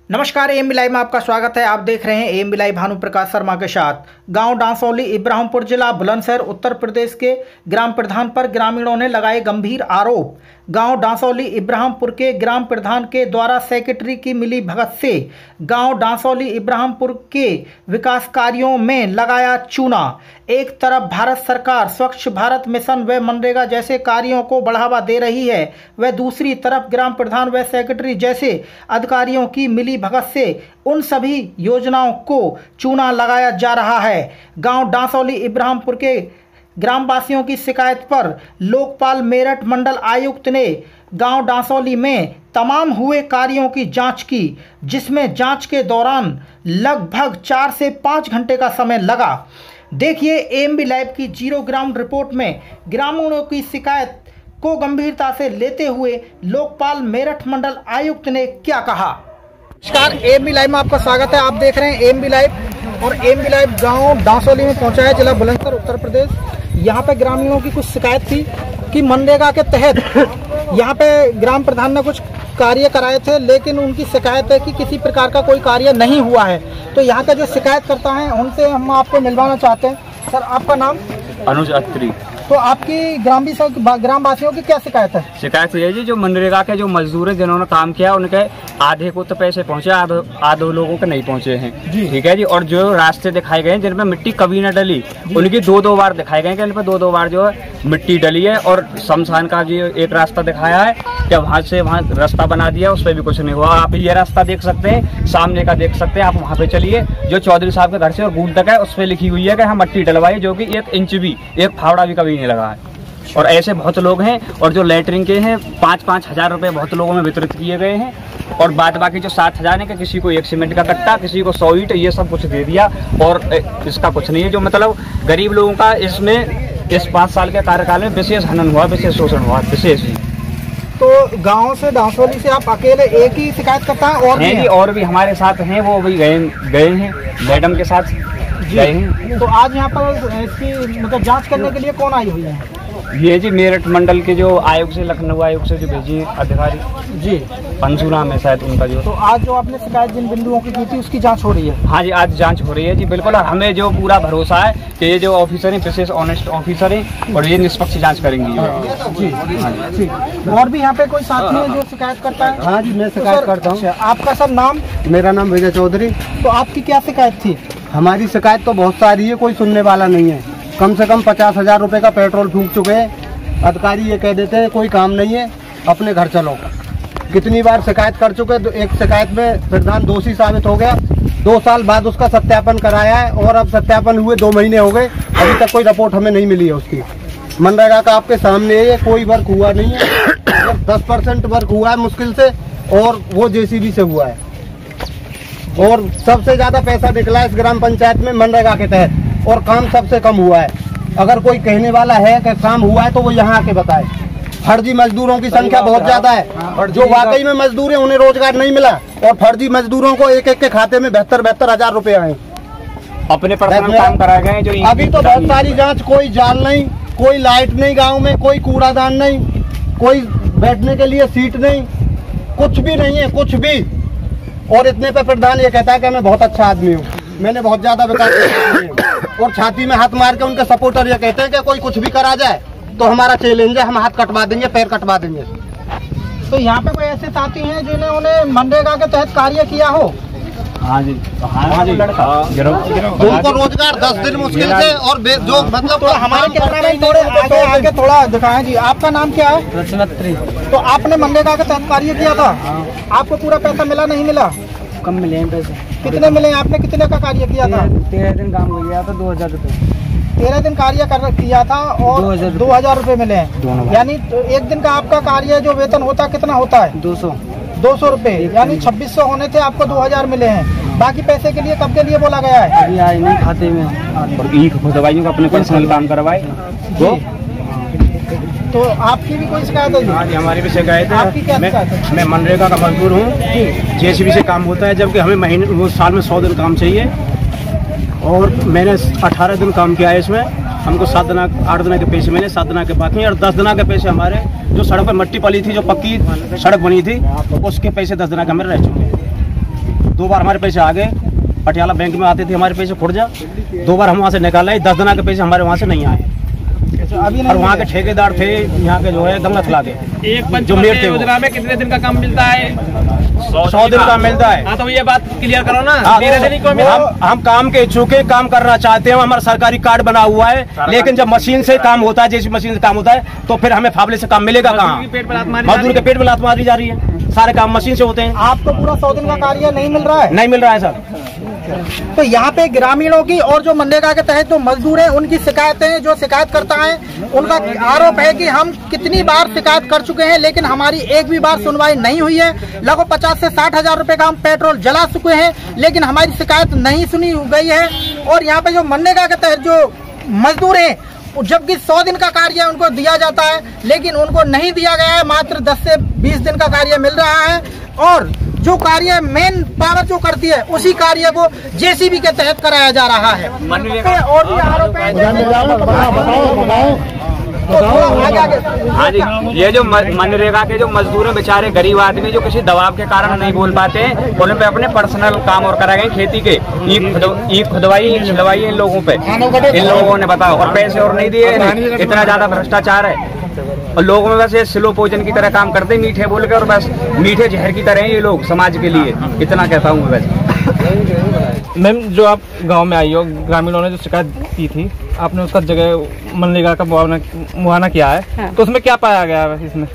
नमस्कार, AMB live में आपका स्वागत है। आप देख रहे हैं एएमबी लाइव भानु प्रकाश शर्मा के साथ। गांव डांसौली, इब्राहिमपुर जिला बुलंदशहर उत्तर प्रदेश के ग्राम प्रधान पर ग्रामीणों ने लगाए गंभीर आरोप। गांव डांसौली इब्राहिमपुर के ग्राम प्रधान के द्वारा सेक्रेटरी की मिली भगत से गांव डांसौली इब्राहिमपुर के विकास कार्यों में लगाया चूना। एक तरफ भारत सरकार स्वच्छ भारत मिशन व मनरेगा जैसे कार्यों को बढ़ावा दे रही है, वह दूसरी तरफ ग्राम प्रधान व सेक्रेटरी जैसे अधिकारियों की मिली भगत से उन सभी योजनाओं को चूना लगाया जा रहा है। गांव डांसौली इब्राहिमपुर के ग्रामवासियों की शिकायत पर लोकपाल मेरठ मंडल आयुक्त ने गांव डांसौली में तमाम हुए कार्यों की जांच की, जिसमें जांच के दौरान लगभग 4 से 5 घंटे का समय लगा। देखिए एएमबी लाइव की जीरो ग्राउंड रिपोर्ट में ग्रामीणों की शिकायत को गंभीरता से लेते हुए लोकपाल मेरठ मंडल आयुक्त ने क्या कहा। नमस्कार, एएमबी लाइव में आपका स्वागत है। आप देख रहे हैं एएमबी लाइव और एएमबी लाइव गांव डांसौली में पहुंचा है, जिला बुलंदशहर उत्तर प्रदेश। यहाँ पे ग्रामीणों की कुछ शिकायत थी कि मनरेगा के तहत यहाँ पे ग्राम प्रधान ने कुछ कार्य कराए थे, लेकिन उनकी शिकायत है कि किसी प्रकार का कोई कार्य नहीं हुआ है। तो यहाँ का जो शिकायत करता है उनसे हम आपको मिलवाना चाहते हैं। सर, आपका नाम? अनुज अत्री। तो आपकी ग्रामवासियों की क्या शिकायत है? शिकायत ये जी, जो मनरेगा के जो मजदूर हैं जिन्होंने काम किया उनके आधे को तो पैसे पहुंचे, आधे लोगों के नहीं पहुंचे हैं। ठीक है जी। और जो रास्ते दिखाए गए हैं जिनपे मिट्टी कभी न डली, उनकी 2-2 बार दिखाए गए कि इन पे 2-2 बार जो है मिट्टी डली है। और शमशान का जो एक रास्ता दिखाया है कि वहाँ से वहाँ रास्ता बना दिया, उस पर भी कुछ नहीं हुआ। आप ये रास्ता देख सकते हैं, सामने का देख सकते हैं, आप वहाँ पे चलिए। जो चौधरी साहब के घर से और गूल तक है उस पर लिखी हुई है कि हम मट्टी डलवाई, जो कि 1 इंच भी, एक फावड़ा भी कभी नहीं लगा है। और ऐसे बहुत लोग हैं। और जो लेटरिंग के हैं 5-5 हज़ार रुपये बहुत लोगों में वितरित किए गए हैं। और बाद बाकी जो 7,000 है कि किसी को 1 सीमेंट का कट्टा, किसी को 100 ईंट, ये सब कुछ दे दिया। और इसका कुछ नहीं है। जो मतलब गरीब लोगों का इसमें इस 5 साल के कार्यकाल में विशेष हनन हुआ, विशेष शोषण हुआ, विशेष ही। तो गांव से डांसौली से आप अकेले एक ही शिकायत करता है? और हैं जी, और भी हमारे साथ हैं, वो भी गए हैं मैडम के साथ गए हैं। तो आज यहाँ पर इसकी मतलब जांच करने के लिए कौन आई हुई है? ये जी मेरठ मंडल के जो आयोग से, लखनऊ आयोग से जो भेजी अधिकारी जी, पंसू नाम है शायद उनका। जो तो आज जो आपने शिकायत जिन बिंदुओं की की थी उसकी जांच हो रही है? हाँ जी, आज जांच हो रही है जी, बिल्कुल। और हमें जो पूरा भरोसा है कि ये जो ऑफिसर हैं विशेष ऑनेस्ट ऑफिसर हैं और ये निष्पक्ष जांच करेंगी जी। हाँ जी। और भी यहाँ पे कोई साथी है जो शिकायत करता है? हाँ जी, मैं शिकायत करता हूँ। आपका सर नाम? मेरा नाम विजय चौधरी। तो आपकी क्या शिकायत थी? हमारी शिकायत तो बहुत सारी है, कोई सुनने वाला नहीं है। कम से कम 50,000 रुपए का पेट्रोल फूंक चुके हैं। अधिकारी ये कह देते हैं कोई काम नहीं है, अपने घर चलो। कितनी बार शिकायत कर चुके, तो एक शिकायत में प्रधान दोषी साबित हो गया। 2 साल बाद उसका सत्यापन कराया है और अब सत्यापन हुए 2 महीने हो गए, अभी तक कोई रिपोर्ट हमें नहीं मिली है उसकी। मनरेगा का आपके सामने है, कोई वर्क हुआ नहीं है। 10% वर्क हुआ है मुश्किल से, और वो जेसीबी से हुआ है। और सबसे ज्यादा पैसा निकला है इस ग्राम पंचायत में मनरेगा के तहत, और काम सबसे कम हुआ है। अगर कोई कहने वाला है कि काम हुआ है तो वो यहाँ आके बताए। फर्जी मजदूरों की संख्या बहुत ज्यादा है। जो वाकई में मजदूर हैं उन्हें रोजगार नहीं मिला, और फर्जी मजदूरों को एक के खाते में 72 हज़ार रुपए आए। अपने काम कराए गए जो अभी तो बहुत सारी जांच, कोई जाल नहीं, कोई लाइट नहीं गाँव में, कोई कूड़ादान नहीं, कोई बैठने के लिए सीट नहीं, कुछ भी नहीं है, कुछ भी। और इतने पे प्रधान ये कहता है कि मैं बहुत अच्छा आदमी हूँ, मैंने बहुत ज्यादा विकास किया। और छाती में हाथ मार के उनके सपोर्टर ये कहते हैं कि कोई कुछ भी करा जाए तो हमारा चैलेंज है, हम हाथ कटवा देंगे, पैर कटवा देंगे। तो यहाँ पे कोई ऐसे साथी हैं जिन्होंने मनरेगा के तहत कार्य किया हो? हाँ जी, हाँ जी। उनको रोजगार 10 दिन मुश्किल से, और जो मतलब तो हमारे आगे थोड़ा दिखाएं जी। आपका नाम क्या है? रचनात्री। तो आपने मनरेगा के तहत कार्य किया था? आपको पूरा पैसा मिला, नहीं मिला? कम मिले हैं पैसे। कितने मिले? आपने कितने का कार्य किया था? 13 दिन काम किया था, 2,000 रुपये। 13 दिन कार्य किया था और 2,000 रुपये मिले हैं। यानी एक दिन का आपका कार्य जो वेतन होता कितना होता है? 200 रुपये। यानी 2600 होने थे, आपको 2,000 मिले हैं। बाकी पैसे के लिए कब के लिए बोला गया है? अभी आए नहीं खाते में। और दवाइयों का अपने पर्सनल काम करवाए। तो आपकी भी कोई शिकायत है? हाँ जी, हमारी भी शिकायत है। आपकी क्या शिकायत है? मैं मनरेगा का मजदूर हूँ। जेसीबी से काम होता है, जबकि हमें साल में 100 दिन काम चाहिए। और मैंने 18 दिन काम किया है इसमें। हमको 7 दिन 8 दिन के पैसे मिले, 7 दिन के बाकी, और 10 दिन के पैसे हमारे जो सड़क पर मट्टी पली थी, जो पक्की सड़क बनी थी, उसके पैसे 10 दिन के हमारे रह चुके हैं। 2 बार हमारे पैसे आ गए, पटियाला बैंक में आते थे हमारे पैसे खुर्जा, 2 बार हम वहाँ से निकाल लाए, 10 दिन के पैसे हमारे वहाँ से नहीं आए। और वहाँ के ठेकेदार थे यहाँ के जो है गंगा थला के, एक पंचवर्षीय योजना में कितने दिन का काम मिलता है? 100 दिन का मिलता है। हाँ, तो ये बात क्लियर करो ना। हम काम के इच्छुक हैं, काम करना चाहते हैं, हमारा सरकारी कार्ड बना हुआ है, लेकिन जब मशीन से काम होता है, जैसी मशीन से काम होता है, तो फिर हमें फावले से काम मिलेगा कहाँ? मजदूर के पेट में लात मारी जा रही है, सारे काम मशीन से होते हैं। आपको पूरा 100 दिन का कार्य नहीं मिल रहा है? नहीं मिल रहा है सर। तो यहाँ पे ग्रामीणों की और जो मनरेगा के तहत जो मजदूर हैं उनकी शिकायतें, जो शिकायतकर्ता हैं उनका आरोप है कि हम कितनी बार शिकायत कर चुके हैं, लेकिन हमारी एक भी बार सुनवाई नहीं हुई है। लगभग 50 से 60 हजार रुपए का हम पेट्रोल जला चुके हैं, लेकिन हमारी शिकायत नहीं सुनी गई है। और यहाँ पे जो मनरेगा के तहत जो मजदूर हैं, जबकि 100 दिन का कार्य उनको दिया जाता है, लेकिन उनको नहीं दिया गया है, मात्र 10 से 20 दिन का कार्य मिल रहा है। और जो कार्य मेन पावर जो करती है, उसी कार्य को जेसीबी के तहत कराया जा रहा है। और भी आरोप है। हाँ जी, ये जो मनरेगा के जो मजदूर हैं बेचारे गरीब आदमी जो किसी दबाव के कारण नहीं बोल पाते हैं, उन पे अपने पर्सनल काम और कराए गए खेती के, ईख खुदवाई छिलवाई इन लोगों पे, इन लोगों ने बताओ, और पैसे और नहीं दिए। इतना ज्यादा भ्रष्टाचार है और लोगों में बस ये स्लो भोजन की तरह काम करते, मीठे बोल के, और बस मीठे जहर की तरह ये लोग समाज के लिए। इतना कहता हूँ मैं बस। मैम, जो आप गांव में आई हो, ग्रामीणों ने जो शिकायत की थी, आपने उसका जगह मनरेगा का मुआयना किया है। हाँ। तो उसमें क्या पाया गया है इसमें?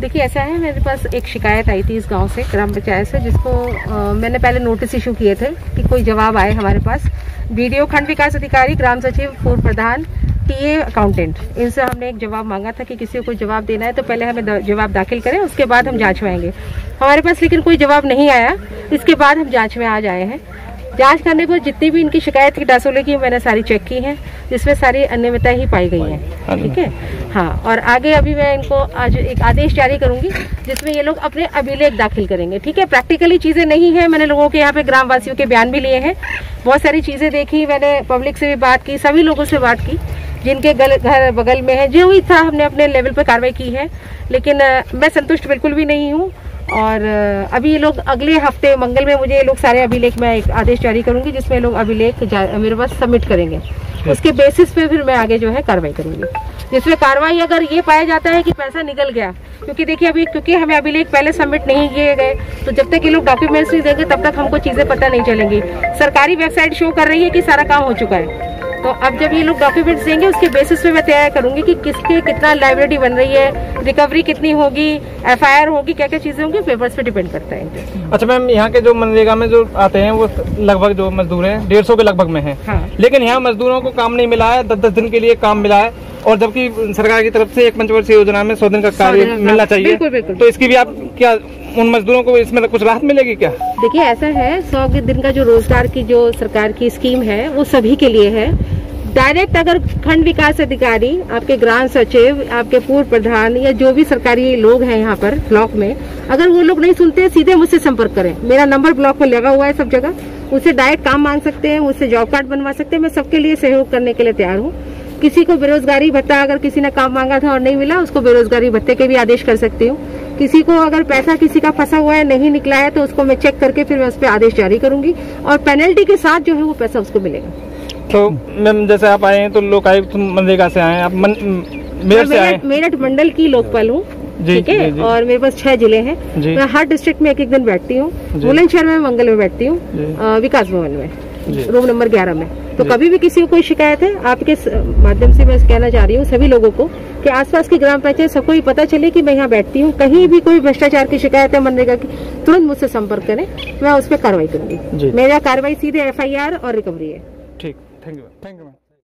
देखिए, ऐसा है, मेरे पास एक शिकायत आई थी इस गांव से, ग्राम पंचायत से, जिसको मैंने पहले नोटिस इशू किए थे कि कोई जवाब आए हमारे पास। बीडीओ, खंड विकास अधिकारी, ग्राम सचिव, पूर्व प्रधान, टीए, अकाउंटेंट, इनसे हमने एक जवाब मांगा था कि किसी को कोई जवाब देना है तो पहले हमें जवाब दाखिल करें, उसके बाद हम जांच में आएंगे। हमारे पास लेकिन कोई जवाब नहीं आया, इसके बाद हम जांच में आज आए हैं। जांच करने पर जितनी भी इनकी शिकायत थी डासोले की, मैंने सारी चेक की हैं, जिसमें सारी अनियमितता ही पाई गई हैं। ठीक है, हाँ। और आगे अभी मैं इनको आज एक आदेश जारी करूंगी जिसमें ये लोग अपने अभिलेख दाखिल करेंगे। ठीक है, प्रैक्टिकली चीजें नहीं है, मैंने लोगों के यहाँ पे ग्रामवासियों के बयान भी लिए हैं, बहुत सारी चीजें देखी, मैंने पब्लिक से भी बात की, सभी लोगों से बात की जिनके घर बगल में है, जो भी था हमने अपने लेवल पर कार्रवाई की है। लेकिन मैं संतुष्ट बिल्कुल भी नहीं हूँ। और अभी ये लोग अगले हफ्ते मंगल में मुझे ये लोग सारे अभिलेख, मैं एक आदेश जारी करूंगी जिसमें लोग अभिलेख मेरे पास सबमिट करेंगे, उसके बेसिस पे फिर मैं आगे जो है कार्रवाई करूंगी। जिसमें कार्रवाई अगर ये पाया जाता है कि पैसा निकल गया, क्योंकि देखिए अभी क्योंकि हमें अभिलेख पहले सबमिट नहीं किए गए, तो जब तक ये लोग डॉक्यूमेंट्स नहीं देंगे तब तक हमको चीजें पता नहीं चलेंगी। सरकारी वेबसाइट शो कर रही है कि सारा काम हो चुका है, तो अब जब ये लोग डॉक्यूमेंट्स देंगे उसके बेसिस पे मैं तैयार करूंगी कि किसके कितना लाइबिलिटी बन रही है, रिकवरी कितनी होगी, एफआईआर होगी, क्या क्या चीजें होंगी, पेपर्स पे डिपेंड करता है। अच्छा मैम, यहाँ के जो मनरेगा में जो आते हैं वो लगभग जो मजदूर हैं 150 के लगभग में है। हाँ। लेकिन यहाँ मजदूरों को काम नहीं मिला है, 10-10 दिन के लिए काम मिला है, और जबकि सरकार की तरफ से एक पंचवर्षीय योजना में 100 दिन का कार्य मिलना चाहिए। बिल्कुल, बिल्कुल। तो इसकी भी आप क्या उन मजदूरों को इसमें कुछ राहत मिलेगी क्या? देखिए, ऐसा है, 100 दिन का जो रोजगार की जो सरकार की स्कीम है वो सभी के लिए है। डायरेक्ट अगर खंड विकास अधिकारी, आपके ग्राम सचिव, आपके पूर्व प्रधान या जो भी सरकारी लोग हैं यहाँ पर ब्लॉक में, अगर वो लोग नहीं सुनते, सीधे मुझसे संपर्क करें। मेरा नंबर ब्लॉक में लगा हुआ है सब जगह, उससे डायरेक्ट काम मांग सकते हैं, मुझसे जॉब कार्ड बनवा सकते हैं। मैं सबके लिए सहयोग करने के लिए तैयार हूँ। किसी को बेरोजगारी भत्ता, अगर किसी ने काम मांगा था और नहीं मिला, उसको बेरोजगारी भत्ते के भी आदेश कर सकती हूँ। किसी को अगर पैसा किसी का फंसा हुआ है, नहीं निकला है, तो उसको मैं चेक करके फिर मैं उस पर आदेश जारी करूंगी और पेनल्टी के साथ जो है वो पैसा उसको मिलेगा। तो मैम, जैसे आप आए हैं तो लोकायुक्त मनरेगा से आए हैं, आप मेरठ से आए? मेरठ मंडल की लोकपाल हूँ, ठीक है, और मेरे पास 6 जिले हैं। मैं हर डिस्ट्रिक्ट में एक दिन बैठती हूँ। बुलंदशहर में मंगल में बैठती हूँ, विकास भवन में, रूम नंबर 11 में। तो कभी भी किसी को कोई शिकायत है, आपके माध्यम से मैं कहना चाह रही हूँ सभी लोगों को कि आसपास की ग्राम पंचायत सबको ही पता चले कि मैं यहाँ बैठती हूँ। कहीं भी कोई भ्रष्टाचार की शिकायत है मनरेगा की, तुरंत मुझसे संपर्क करें, मैं उस पर कार्रवाई करूंगी। मेरा कार्रवाई सीधे FIR और रिकवरी है। ठीक, थैंक यू।